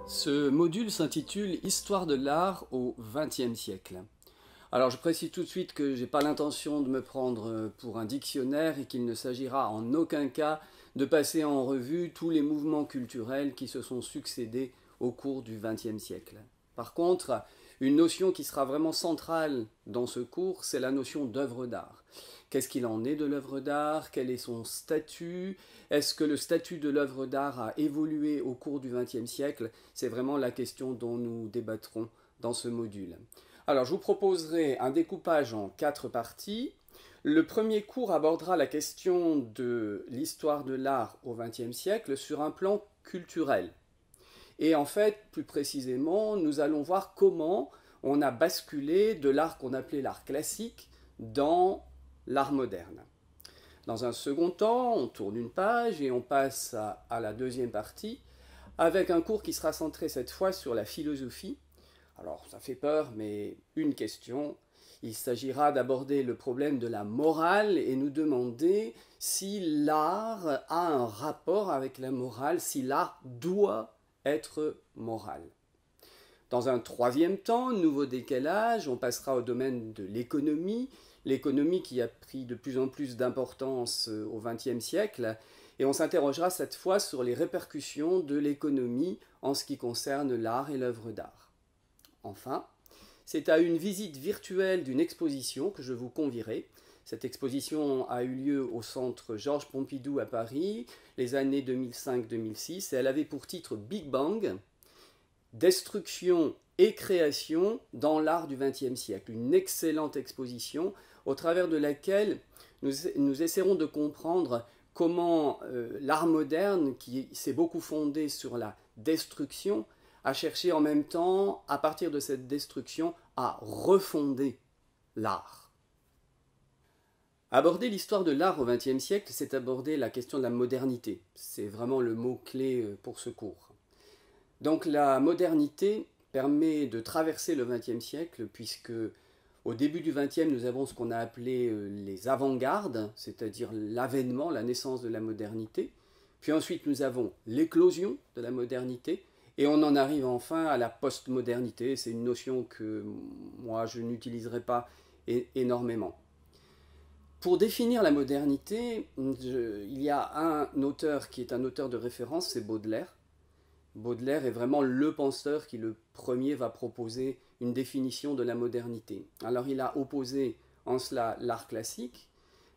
Ce module s'intitule Histoire de l'art au XXe siècle. Alors je précise tout de suite que je n'ai pas l'intention de me prendre pour un dictionnaire et qu'il ne s'agira en aucun cas de passer en revue tous les mouvements culturels qui se sont succédés au cours du XXe siècle. Par contre, une notion qui sera vraiment centrale dans ce cours, c'est la notion d'œuvre d'art. Qu'est-ce qu'il en est de l'œuvre d'art? Quel est son statut? Est-ce que le statut de l'œuvre d'art a évolué au cours du XXe siècle? C'est vraiment la question dont nous débattrons dans ce module. Alors, je vous proposerai un découpage en 4 parties. Le premier cours abordera la question de l'histoire de l'art au XXe siècle sur un plan culturel. Et en fait, plus précisément, nous allons voir comment on a basculé de l'art qu'on appelait l'art classique dans l'art moderne. Dans un second temps, on tourne une page et on passe à la deuxième partie, avec un cours qui sera centré cette fois sur la philosophie. Alors, ça fait peur, mais une question. Il s'agira d'aborder le problème de la morale et nous demander si l'art a un rapport avec la morale, si l'art doit être moral. Dans un troisième temps, nouveau décalage, on passera au domaine de l'économie qui a pris de plus en plus d'importance au XXe siècle, et on s'interrogera cette fois sur les répercussions de l'économie en ce qui concerne l'art et l'œuvre d'art. Enfin, c'est à une visite virtuelle d'une exposition que je vous convierai. Cette exposition a eu lieu au centre Georges Pompidou à Paris, les années 2005-2006, et elle avait pour titre Big Bang, destruction et création dans l'art du XXe siècle. Une excellente exposition au travers de laquelle nous essaierons de comprendre comment l'art moderne, qui s'est beaucoup fondé sur la destruction, a cherché en même temps, à partir de cette destruction, à refonder l'art. Aborder l'histoire de l'art au XXe siècle, c'est aborder la question de la modernité. C'est vraiment le mot-clé pour ce cours. Donc la modernité permet de traverser le XXe siècle, puisque au début du XXe, nous avons ce qu'on a appelé les avant-gardes, c'est-à-dire l'avènement, la naissance de la modernité. Puis ensuite, nous avons l'éclosion de la modernité, et on en arrive enfin à la postmodernité. C'est une notion que moi, je n'utiliserai pas énormément. Pour définir la modernité, il y a un auteur qui est un auteur de référence, c'est Baudelaire. Baudelaire est vraiment le penseur qui le premier va proposer une définition de la modernité. Alors il a opposé en cela l'art classique.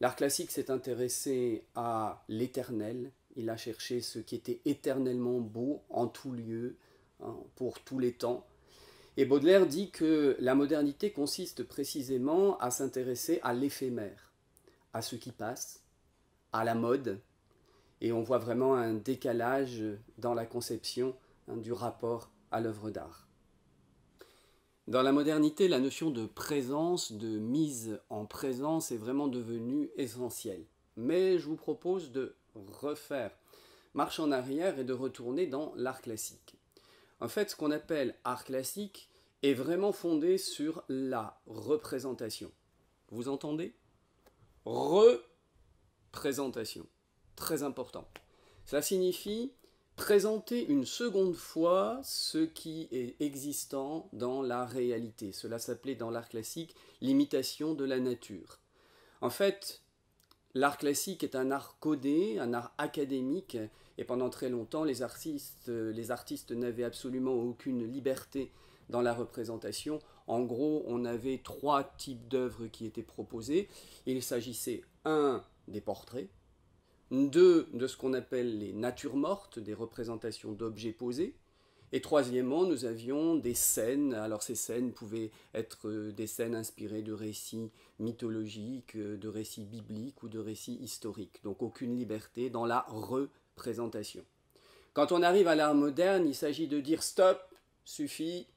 L'art classique s'est intéressé à l'éternel. Il a cherché ce qui était éternellement beau en tout lieu, pour tous les temps. Et Baudelaire dit que la modernité consiste précisément à s'intéresser à l'éphémère, à ce qui passe, à la mode. Et on voit vraiment un décalage dans la conception du rapport à l'œuvre d'art. Dans la modernité, la notion de présence, de mise en présence est vraiment devenue essentielle. Mais je vous propose de refaire marche en arrière et de retourner dans l'art classique. En fait, ce qu'on appelle art classique est vraiment fondé sur la représentation. Vous entendez? Représentation. Très important. Cela signifie présenter une seconde fois ce qui est existant dans la réalité. Cela s'appelait dans l'art classique l'imitation de la nature. En fait, l'art classique est un art codé, un art académique, et pendant très longtemps, les artistes n'avaient absolument aucune liberté dans la représentation. En gros, on avait 3 types d'œuvres qui étaient proposées. Il s'agissait, 1, des portraits, 2, de ce qu'on appelle les natures mortes, des représentations d'objets posés. Et troisièmement, nous avions des scènes. Alors ces scènes pouvaient être des scènes inspirées de récits mythologiques, de récits bibliques ou de récits historiques. Donc aucune liberté dans la représentation. Quand on arrive à l'art moderne, il s'agit de dire stop, suffit,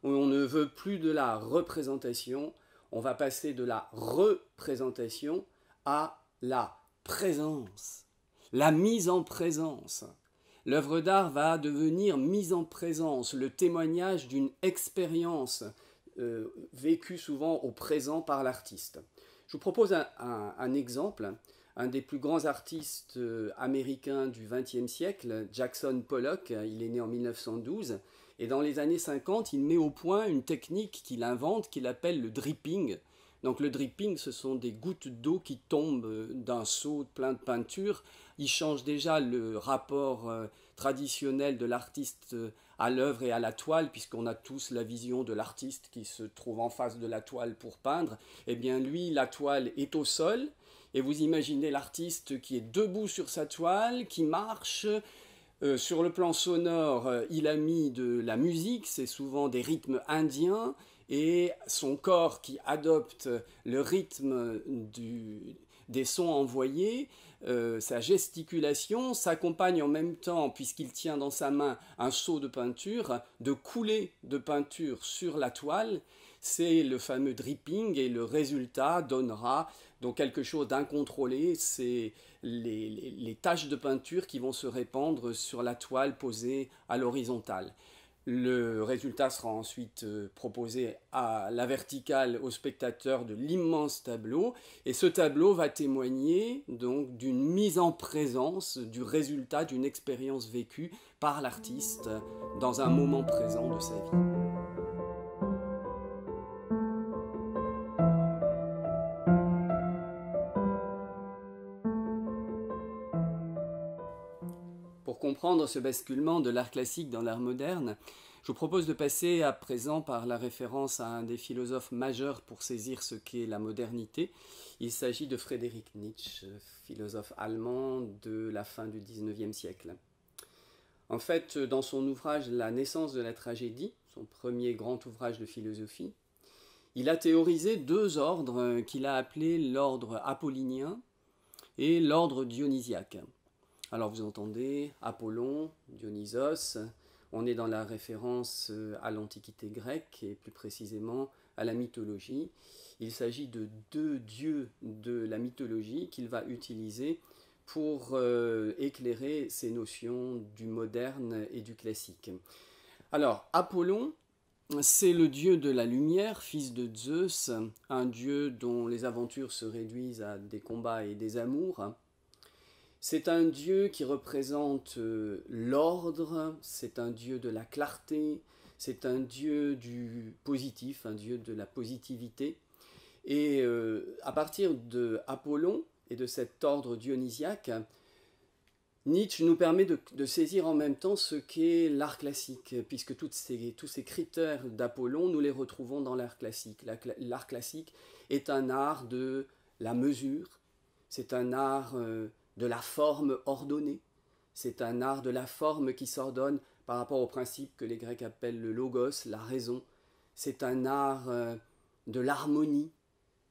on ne veut plus de la représentation, on va passer de la représentation à la présence, la mise en présence. L'œuvre d'art va devenir mise en présence, le témoignage d'une expérience vécue souvent au présent par l'artiste. Je vous propose un exemple un des plus grands artistes américains du XXe siècle, Jackson Pollock. Il est né en 1912. Et dans les années 50, il met au point une technique qu'il invente, qu'il appelle le dripping. Donc le dripping, ce sont des gouttes d'eau qui tombent d'un seau plein de peinture. Il change déjà le rapport traditionnel de l'artiste à l'œuvre et à la toile, puisqu'on a tous la vision de l'artiste qui se trouve en face de la toile pour peindre. Eh bien lui, la toile est au sol, et vous imaginez l'artiste qui est debout sur sa toile, qui marche. Sur le plan sonore, il a mis de la musique, c'est souvent des rythmes indiens, et son corps qui adopte le rythme des sons envoyés, sa gesticulation s'accompagne en même temps, puisqu'il tient dans sa main un seau de peinture, de coulées de peinture sur la toile. C'est le fameux dripping et le résultat donnera donc quelque chose d'incontrôlé. C'est les taches de peinture qui vont se répandre sur la toile posée à l'horizontale. Le résultat sera ensuite proposé à la verticale au spectateur de l'immense tableau, et ce tableau va témoigner donc d'une mise en présence du résultat d'une expérience vécue par l'artiste dans un moment présent de sa vie. Pour comprendre ce basculement de l'art classique dans l'art moderne, je vous propose de passer à présent par la référence à un des philosophes majeurs pour saisir ce qu'est la modernité. Il s'agit de Friedrich Nietzsche, philosophe allemand de la fin du XIXe siècle. En fait, dans son ouvrage La naissance de la tragédie, son premier grand ouvrage de philosophie, il a théorisé deux ordres qu'il a appelés l'ordre apollinien et l'ordre dionysiaque. Alors vous entendez Apollon, Dionysos, on est dans la référence à l'Antiquité grecque et plus précisément à la mythologie. Il s'agit de deux dieux de la mythologie qu'il va utiliser pour éclairer ces notions du moderne et du classique. Alors Apollon, c'est le dieu de la lumière, fils de Zeus, un dieu dont les aventures se réduisent à des combats et des amours. C'est un dieu qui représente l'ordre, c'est un dieu de la clarté, c'est un dieu du positif, un dieu de la positivité. Et à partir de Apollon et de cet ordre dionysiaque, Nietzsche nous permet de saisir en même temps ce qu'est l'art classique, puisque tous ces critères d'Apollon, nous les retrouvons dans l'art classique. L'art classique est un art de la mesure, c'est un art de la forme ordonnée, c'est un art de la forme qui s'ordonne par rapport au principe que les Grecs appellent le logos, la raison. C'est un art de l'harmonie,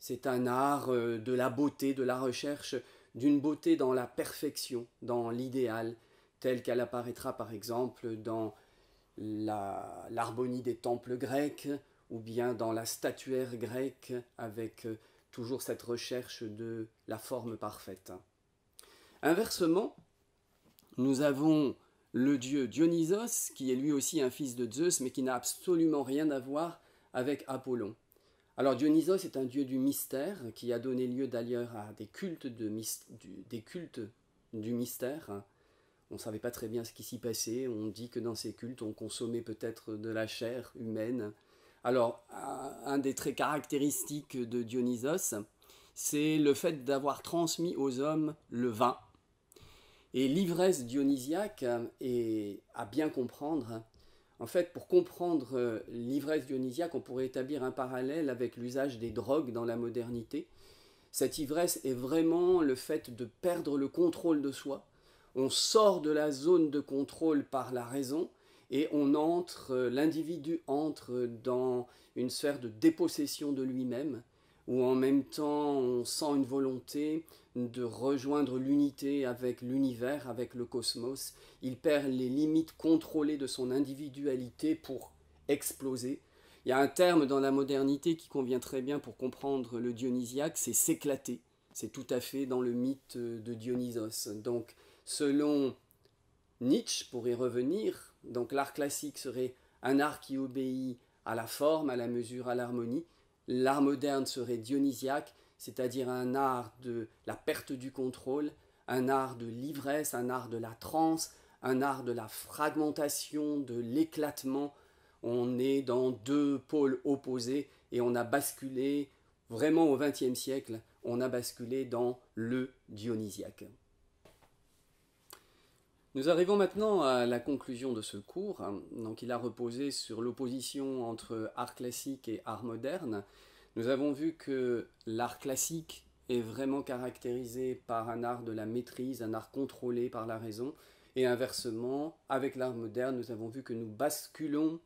c'est un art de la beauté, de la recherche d'une beauté dans la perfection, dans l'idéal, telle qu'elle apparaîtra par exemple dans l'harmonie des temples grecs, ou bien dans la statuaire grecque, avec toujours cette recherche de la forme parfaite. Inversement, nous avons le dieu Dionysos, qui est lui aussi un fils de Zeus, mais qui n'a absolument rien à voir avec Apollon. Alors Dionysos est un dieu du mystère, qui a donné lieu d'ailleurs à des cultes du mystère. On ne savait pas très bien ce qui s'y passait, on dit que dans ces cultes, on consommait peut-être de la chair humaine. Alors, un des traits caractéristiques de Dionysos, c'est le fait d'avoir transmis aux hommes le vin. Et l'ivresse dionysiaque est à bien comprendre. En fait, pour comprendre l'ivresse dionysiaque, on pourrait établir un parallèle avec l'usage des drogues dans la modernité. Cette ivresse est vraiment le fait de perdre le contrôle de soi. On sort de la zone de contrôle par la raison et l'individu entre dans une sphère de dépossession de lui-même, où en même temps on sent une volonté de rejoindre l'unité avec l'univers, avec le cosmos. Il perd les limites contrôlées de son individualité pour exploser. Il y a un terme dans la modernité qui convient très bien pour comprendre le dionysiaque, c'est s'éclater. C'est tout à fait dans le mythe de Dionysos. Donc, selon Nietzsche, pour y revenir, donc l'art classique serait un art qui obéit à la forme, à la mesure, à l'harmonie. L'art moderne serait dionysiaque, c'est-à-dire un art de la perte du contrôle, un art de l'ivresse, un art de la transe, un art de la fragmentation, de l'éclatement. On est dans deux pôles opposés et on a basculé, vraiment au XXe siècle, on a basculé dans le dionysiaque. Nous arrivons maintenant à la conclusion de ce cours. Donc, il a reposé sur l'opposition entre art classique et art moderne. Nous avons vu que l'art classique est vraiment caractérisé par un art de la maîtrise, un art contrôlé par la raison. Et inversement, avec l'art moderne, nous avons vu que nous basculons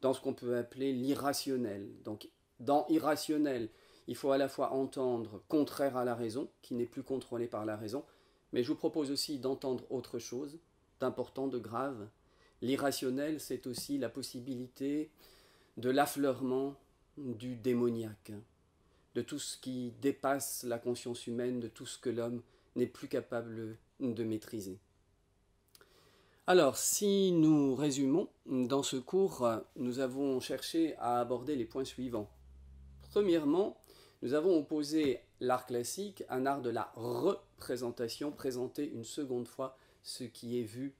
dans ce qu'on peut appeler l'irrationnel. Donc, dans irrationnel, il faut à la fois entendre contraire à la raison, qui n'est plus contrôlé par la raison, mais je vous propose aussi d'entendre autre chose, d'important, de grave. L'irrationnel, c'est aussi la possibilité de l'affleurement du démoniaque, de tout ce qui dépasse la conscience humaine, de tout ce que l'homme n'est plus capable de maîtriser. Alors, si nous résumons, dans ce cours, nous avons cherché à aborder les points suivants. Premièrement, nous avons opposé l'art classique à un art de la représentation, présenter une seconde fois ce qui est vu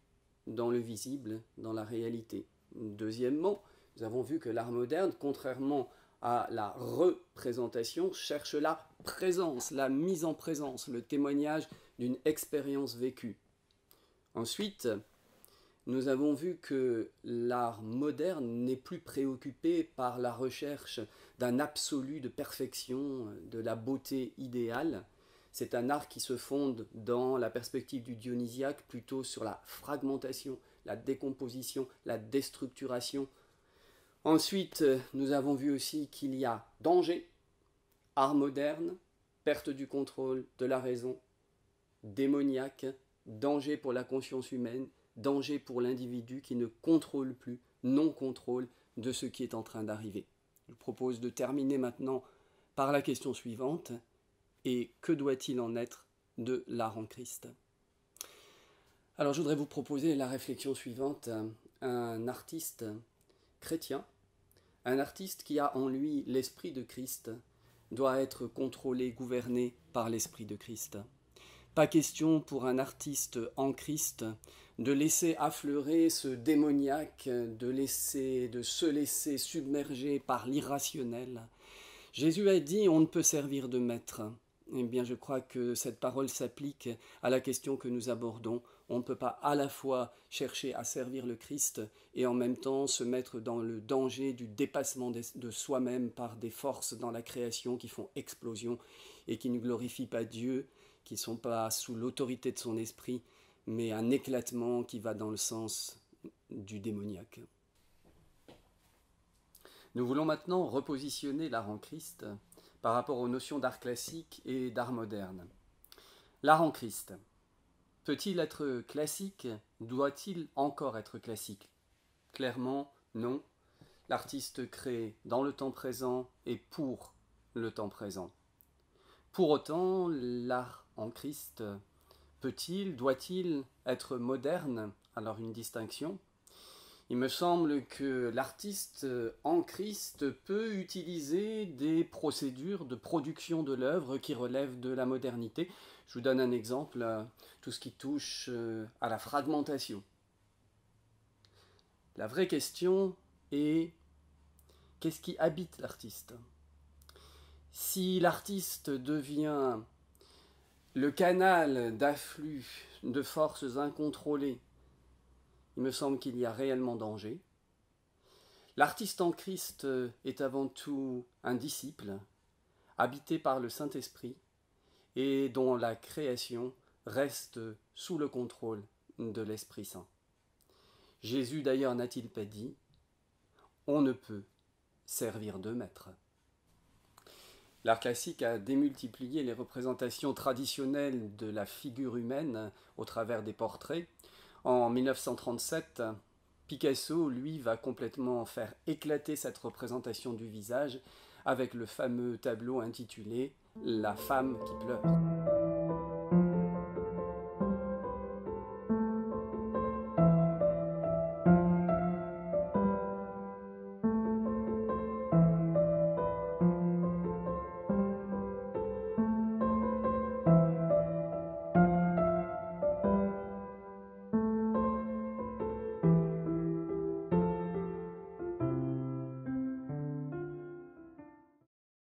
dans le visible, dans la réalité. Deuxièmement, nous avons vu que l'art moderne, contrairement à la représentation, cherche la présence, la mise en présence, le témoignage d'une expérience vécue. Ensuite, nous avons vu que l'art moderne n'est plus préoccupé par la recherche d'un absolu de perfection, de la beauté idéale. C'est un art qui se fonde dans la perspective du dionysiaque plutôt sur la fragmentation, la décomposition, la déstructuration. Ensuite, nous avons vu aussi qu'il y a danger, art moderne, perte du contrôle de la raison, démoniaque, danger pour la conscience humaine, danger pour l'individu qui ne contrôle plus, non-contrôle de ce qui est en train d'arriver. Je vous propose de terminer maintenant par la question suivante. Et que doit-il en être de l'art en Christ? Alors je voudrais vous proposer la réflexion suivante. Un artiste chrétien, un artiste qui a en lui l'esprit de Christ, doit être contrôlé, gouverné par l'esprit de Christ. Pas question pour un artiste en Christ de laisser affleurer ce démoniaque, de se laisser submerger par l'irrationnel. Jésus a dit « on ne peut servir de maître ». Eh bien, je crois que cette parole s'applique à la question que nous abordons. On ne peut pas à la fois chercher à servir le Christ et en même temps se mettre dans le danger du dépassement de soi-même par des forces dans la création qui font explosion et qui ne glorifient pas Dieu, qui ne sont pas sous l'autorité de son esprit, mais un éclatement qui va dans le sens du démoniaque. Nous voulons maintenant repositionner l'art en Christ par rapport aux notions d'art classique et d'art moderne. L'art en Christ, peut-il être classique? Doit-il encore être classique? Clairement, non. L'artiste crée dans le temps présent et pour le temps présent. Pour autant, l'art en Christ peut-il, doit-il être moderne? Alors une distinction. Il me semble que l'artiste en Christ peut utiliser des procédures de production de l'œuvre qui relèvent de la modernité. Je vous donne un exemple, tout ce qui touche à la fragmentation. La vraie question est, qu'est-ce qui habite l'artiste? Si l'artiste devient le canal d'afflux de forces incontrôlées, il me semble qu'il y a réellement danger. L'artiste en Christ est avant tout un disciple, habité par le Saint-Esprit, et dont la création reste sous le contrôle de l'Esprit Saint. Jésus d'ailleurs n'a-t-il pas dit « On ne peut servir de maître ». L'art classique a démultiplié les représentations traditionnelles de la figure humaine au travers des portraits. En 1937, Picasso, lui, va complètement faire éclater cette représentation du visage avec le fameux tableau intitulé « La femme qui pleure ».